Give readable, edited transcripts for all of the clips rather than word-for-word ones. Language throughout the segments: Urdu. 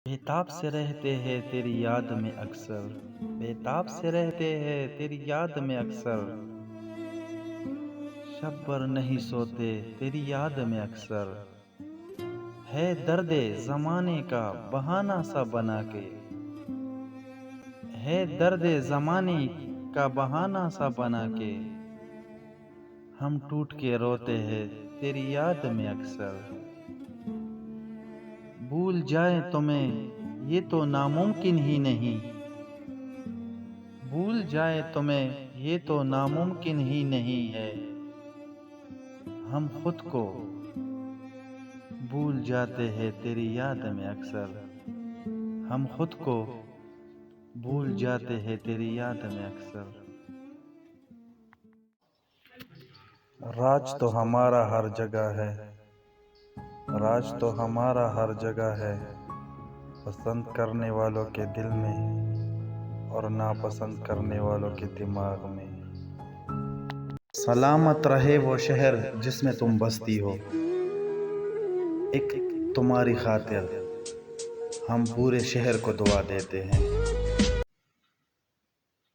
بےتاب سے رہتے ہیں تیری یاد میں اکثر، بےتاب سے رہتے ہیں تیری یاد میں اکثر، شب بھر نہیں سوتے تیری یاد میں اکثر، ہے درد زمانے کا بہانہ سا بنا کے، ہے درد زمانے کا بہانہ سا بنا کے، ہم ٹوٹ کے روتے ہیں تیری یاد میں اکثر، بھول جائیں تمہیں یہ تو ناممکن ہی نہیں، بھول جائے تمہیں یہ تو ناممکن ہی نہیں ہے، ہم خود کو بھول جاتے ہیں تیری یاد میں اکثر، ہم خود کو بھول جاتے ہیں تیری یاد میں اکثر، راج تو ہمارا ہر جگہ ہے، راج تو ہمارا ہر جگہ ہے، پسند کرنے والوں کے دل میں اور ناپسند کرنے والوں کے دماغ میں، سلامت رہے وہ شہر جس میں تم بستی ہو، ایک تمہاری خاطر ہم پورے شہر کو دعا دیتے ہیں،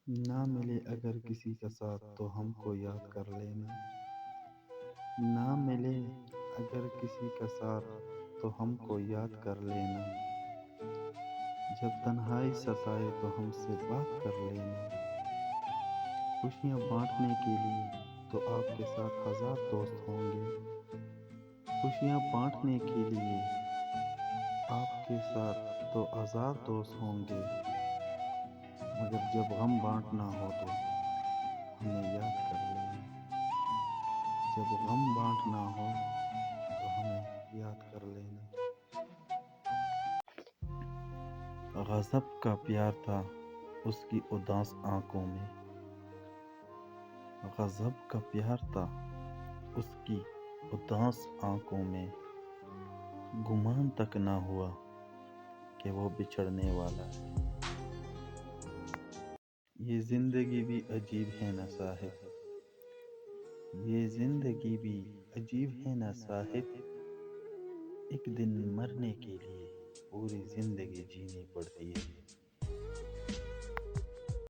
نہ ملے اگر کسی کا ساتھ تو ہم کو یاد کر لینا، نہ ملے اگر کسی کا ساتھ تو ہم کو یاد کر لینا، جب تنہائی ستائے تو ہم سے بات کر لینا، خوشیاں بانٹنے کے لیے تو آپ کے ساتھ ہزار دوست ہوں گے، خوشیاں بانٹنے کے لیے آپ کے ساتھ تو ہزار دوست ہوں گے، مگر جب غم بانٹنا ہو تو ہمیں یاد کر لینا، جب غم بانٹنا ہو تو ہمیں یاد کر لینا، غضب کا پیار تھا اس کی اداس آنکھوں میں، غضب کا پیار تھا اس کی اداس آنکھوں میں، گمان تک نہ ہوا کہ وہ بچھڑنے والا ہے، یہ زندگی بھی عجیب ہے نا صاحب، یہ زندگی بھی عجیب ہے نا صاحب، ایک دن مرنے کے لیے پوری زندگی جینی پڑتی ہے،